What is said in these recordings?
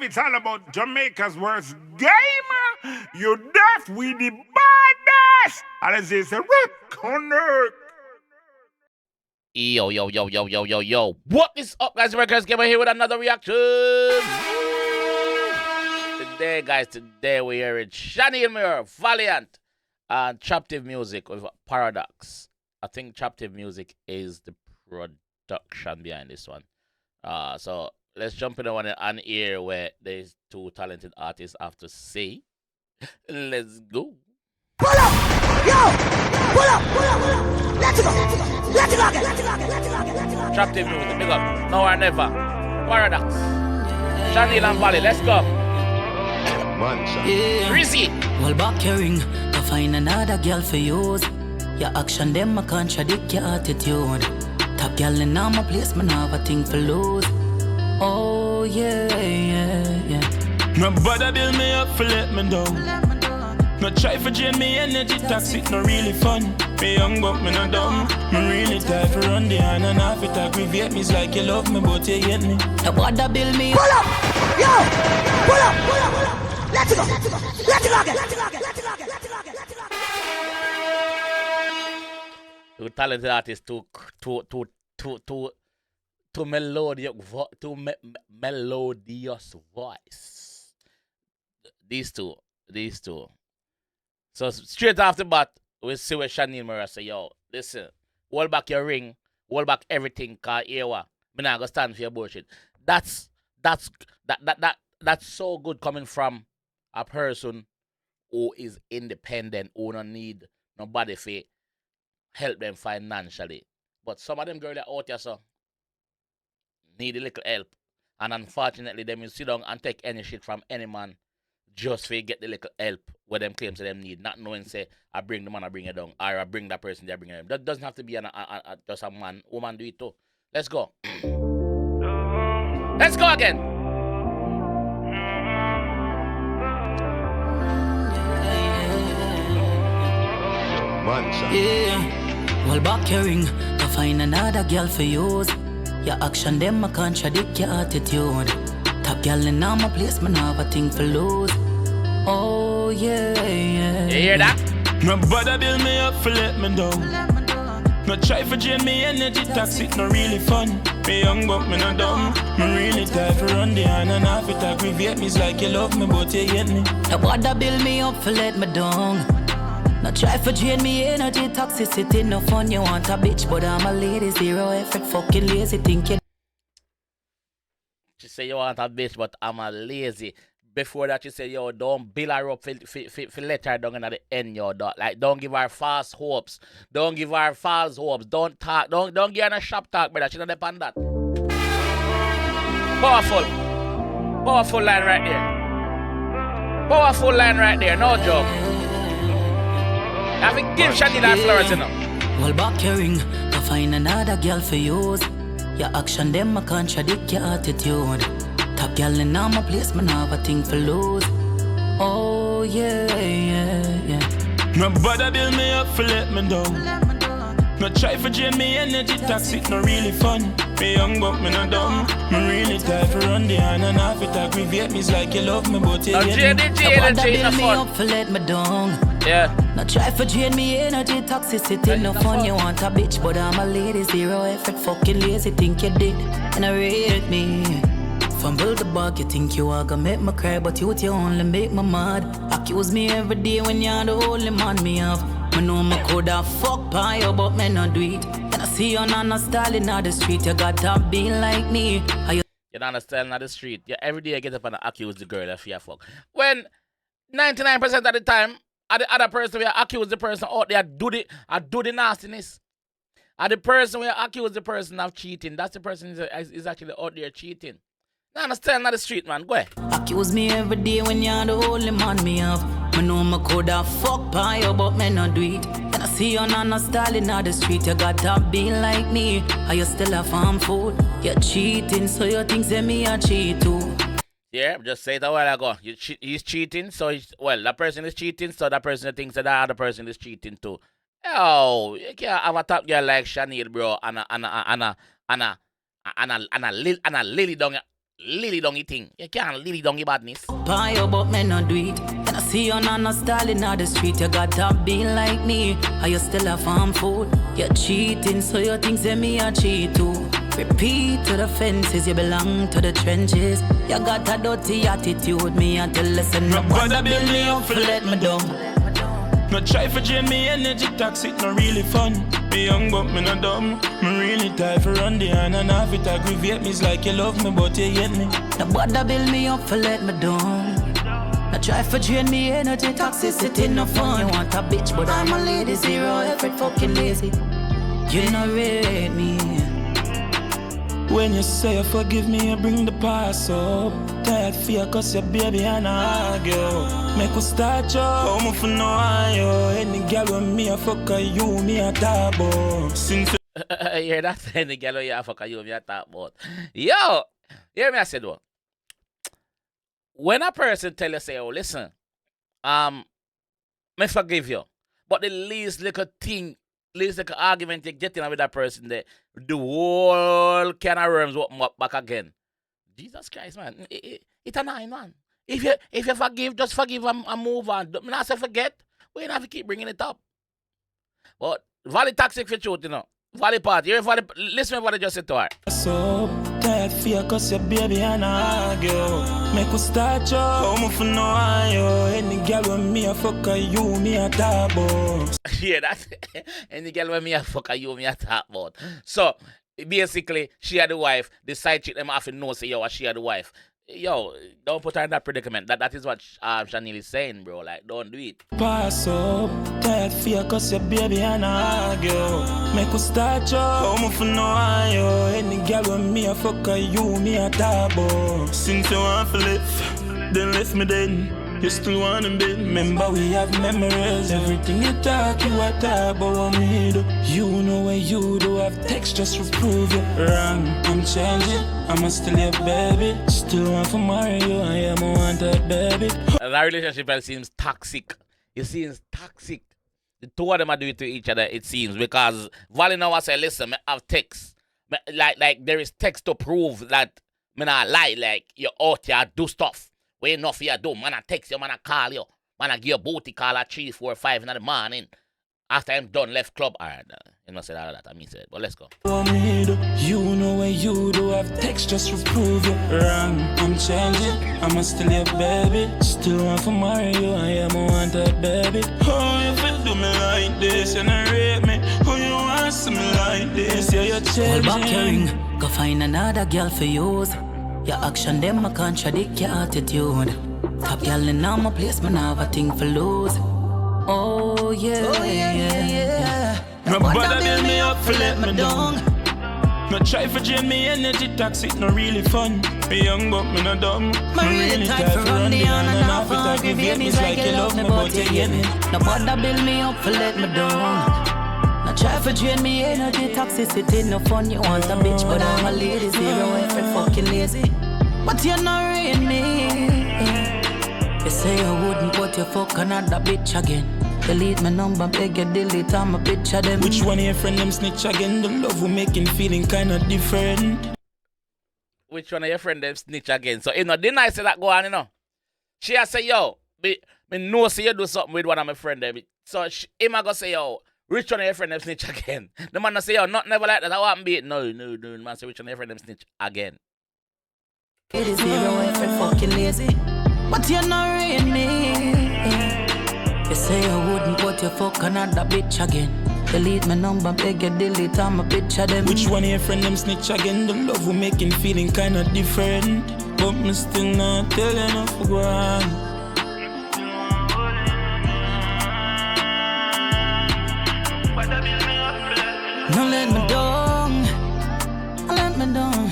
it's all about Jamaica's worst game. You deaf, we the baddest. And as they say, connect. Yo, yo, yo, yo, yo, yo, yo. What is up, guys? Jamaica'S Gamer here with another reaction. Today, guys, we're here with Shaneil Muir, Valiant, and Traptive Music with Paradox. I think Traptive Music is the production behind this one. So let's jump in on here where there's two talented artists have to say. Let's go. Pull up! Yo! Pull up! Pull up! Pull up! Let's go! Let's go again! Let's go again! Let's go again! Let's go again! Traptive Music, big up. Now or never. Paradox. Shaneil and Valley, let's go. Yeah. Rizzy. Well, back your ring to find another girl for use. Your action, them, I contradict your attitude. Top girl in my place, man, have a thing for lose. Oh, yeah, yeah, yeah. No bother build me up for let me down. No try for drain me energy, toxic, no really fun. Me young but me no dumb. Me really tired for run the hand and half it aggravate me. It's like you love me but you hate me. No bother build me. Pull up! Yo! Pull up! Pull up! Pull up! Let's go! Let's go! Let's go again! Let's go again! Let's go again! Let's go again! Let's go again! Two talented artists, two melodious voice. These two. So straight off the bat, we see where Shaneil Muir say, yo, listen, hold back your ring, hold back everything, cause here what, me not gonna stand for your bullshit. That's so good coming from a person who is independent, who don't need nobody to help them financially. But some of them girls out here so need a little help. And unfortunately, them will sit down and take any shit from any man just for get the little help where them claims them need. Not knowing say I bring the man, I bring it down, or I bring that person, they bring it down. That doesn't have to be just a man. Woman do it too. Let's go. Let's go again. Yeah. Well, back your ring to find another girl for use. Your action, them, I contradict your attitude. Top girl in my place, man, have a thing for lose. Oh, yeah, yeah. You hear that? No bother build me up for let me down. No try for drain me energy, toxic, no really fun. Me young but me no dumb. Me really tired for run the hand and half it aggravate me. It's like you love me but you hate me. No bother build me up for let me down. No try for drain me energy, toxicity, no fun. You want a bitch, but I'm a lady, zero effort, fucking lazy, thinking. She say you want a bitch, but I'm a lazy. Before that, she say, yo, don't build her up for let her down at the end, yo. Don't give her false hopes. Don't give her false hopes. Don't talk. Don't give her no shop talk, brother. She don't depend on that. Powerful line right there. Powerful line right there. No joke. I have to give Shaneil that flowers, you know. Well, back your ring to find another girl for use. Your action, them, I contradict your attitude. Top girl in my place, man, have a thing for lose. Oh, yeah, yeah, yeah. No bother build me up for let me down. No try for drain me energy, toxic, no really fun. Me young but me no dumb. Me really tired for run the hand and half it aggravate me. It's like you love me but you hate me. No bother build me up for let me down. Yeah. No try for drain me energy, toxicity, no fun. You want a bitch, but I'm a lady, zero effort, fucking lazy, think you did, and I rate me. Fumble the bug, you think you are gonna make me cry, but you only make me mad. Accuse me every day when you're the only man me have. I know me coulda fuck by you, but me not do it. Then I see you on a style in the street, you gotta be like me. You don't understand on the street. You every day you get up and accuse the girl if you fuck. When 99% of the time, the other person will accuse the person out there do the nastiness. And the person will accuse the person of cheating. That's the person is actually out there cheating. You understand on the street, man. Go ahead. Accuse me every day when you're the only man me have. I know me coulda fuck by you, but me not do it. Then I see you on a style in the street, you gotta be like me. Are you still a farm fool? You're cheating, so you think say me a cheat too. Yeah, just say it a while ago. He's cheating, so that person is cheating, so that person thinks that the other person is cheating too. Oh, you can't have a top girl like Shaneil, bro, and a lily down lily dongy thing. You can't lily dongy badness. Buy you, but me not do it. And I see you on no style in the street. You got to be like me. Are you still a farm fool? You're cheating, so you think say me a cheat too. Repeat to the fences, you belong to the trenches. You got a dirty attitude, me and tell listen. No bother build me up for let me down. No try for drain me energy toxic, no really fun. Me young but me not dumb. Me really tired for run the hand and half it aggravate me. It's like you love me but you hate me. No bother build me up for let me down. No try for drain me energy toxicity, no fun. You want a bitch but I'm a lady, zero effort, fucking lazy. You not rate me. When you say you forgive me, you bring the past up. Tired fear cause your baby and I argue. Make us start you, I'm for no eye. Any girl with me, I fuck her, you, me a talk about. Since Yeah, that's any girl you fuck you, me a talk about. Yo, hear me I said what? When a person tell you say, oh listen, me forgive you. But the least little thing, least little argument you get in with that person there, the whole can of worms open up back again. Jesus Christ, man. It's a nine, man. If you forgive, just forgive and move on. Don't not say forget. We don't have to keep bringing it up. But Valley toxic for truth, you know. Valley part. You Valley, listen to what I just said to her. So tired fear cause your baby and I argue. Make us start you, I'm for no eye. Any girl with me, I fuck her, you, me a talk about. Yeah, that's any girl with me a fuck you, me a talk about. So basically, she had the wife. The side chick them have to know say yo, she had the wife. Yo, don't put her in that predicament. That is what Shaneil is saying, bro. Like, don't do it. Pass up, tired fear cause your baby and I argue. Make us start you, I'm for no eye. Any girl with me, I fuck her, you, me a talk about. Since you want to live, then left me then. You still wanna be. Remember we have memories. Everything you talk, you a talk about what me do. You know what you do. Have text just to prove you wrong. I'm changing. I'm still your baby. Still want to marry you. I am a wanted baby. That relationship seems toxic. It seems toxic. The two of them are doing it to each other, it seems. Because Valley now I say, listen, I have text. Like there is text to prove that me not lie. Like you out here do stuff. Where enough you do, man, I text you, man, I call you. Man, I give you a booty call at 3, 4, 5 in the morning. After I'm done, left club. Alright, you know, say all of that, I mean, say it, but let's go. You know what you do, have text just to prove you wrong. I'm changing, I'm still your baby. Still want to marry you, I am a wanted baby. Oh, you feel do me like this, you not rape me. Oh, you want some like this, yeah, you're changing. Hold back your ring, go find another girl for use. Your action, them a contradict your attitude. Top girl in my place, man, I have a thing for lose. Oh yeah. No bother build me up for let me down. No try for drain me energy toxic, no really fun. Me young but me not dumb. Me really tired for run the on and off it aggravate me. It's like you love me but you hate me. No bother build me up for let me down. No try for drain me energy toxicity, no fun. You want a bitch but I'm a lady, zero effort, fucking lazy. But you're not reading me. You say you wouldn't, but you fuck another bitch again. Delete my number, beg you delete all my picture them. Which one of your friend them snitch again? The love will make him feeling kinda different. Which one of your friend them snitch again? So, you know, didn't I say that go on, you know? She has say, yo, me know say you do something with one of my friend them. So, him a go say, yo, which one of your friend them snitch again? The man say, yo, not never like that, I want be it. No, man say, which one of your friend them snitch again? It is zero effort, fucking lazy. But you're not reading me. You say you wouldn't, but you fuck another bitch again. Delete my number, beg you delete all my picture them. Which one of your friend them snitch again? The love will make him feeling kinda different. But me still not tell you enough for go on. No let me down. Let me down.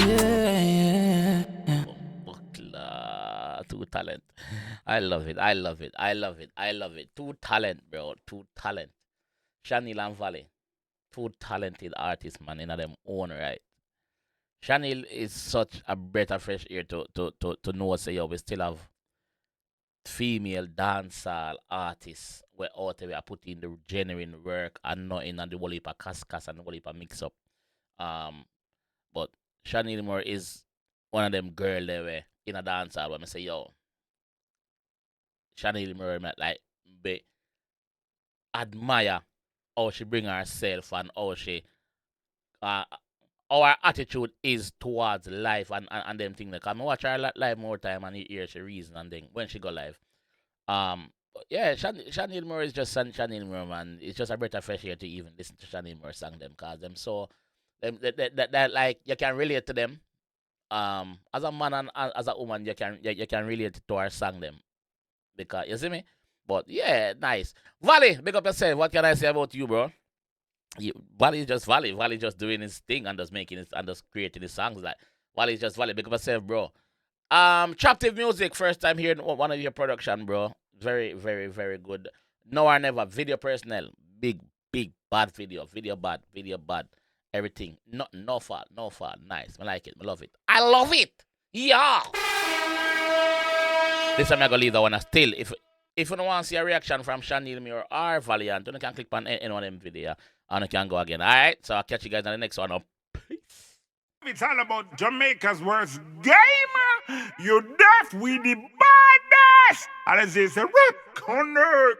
Yeah. Too talent. I love it. Too talent, bro. Too talent. Shaneil and Valley. Too talented artists, man, in them own right. Shaneil is such a breath of fresh air to know say yo, we still have female dancehall artists where out there are putting the genuine work and not in and the whole heap of cascas and the whole heap of mix up. But Shaneil Muir is one of them girl they were in a dance hall when I say, yo, Shaneil Muir, like, be admire how she bring herself and how she uh our attitude is towards life and them thing. Like I watch her live more time and you hear she reason and then when she go live. But yeah, Shaneil Muir is just Shaneil Muir, man. It's just a breath of fresh air to even listen to Shaneil Muir song them cause them so that like you can relate to them. As a man and as a woman you can relate to our song them because you see me. But yeah, nice. Valley, big up yourself. What can I say about you, bro? Valley is just Valley. Valley just doing his thing and just making it and just creating his songs. Like Valley is just Valley. Big up yourself, bro. Traptive music. First time hearing one of your production, bro. Very, very, very good. No or never. Video personnel. Big, big, bad video. Video bad. Everything. No fault. Nice. I like it. I love it. I love it. Yeah. This time I'm gonna leave that one still. If you don't want to see a reaction from Shaneil Muir or Valiant, you can click on any one of them video and you can go again. Alright? So I'll catch you guys on the next one. Peace. It's all about Jamaica's worst game. You deaf with the baddest. And it's a rip connect.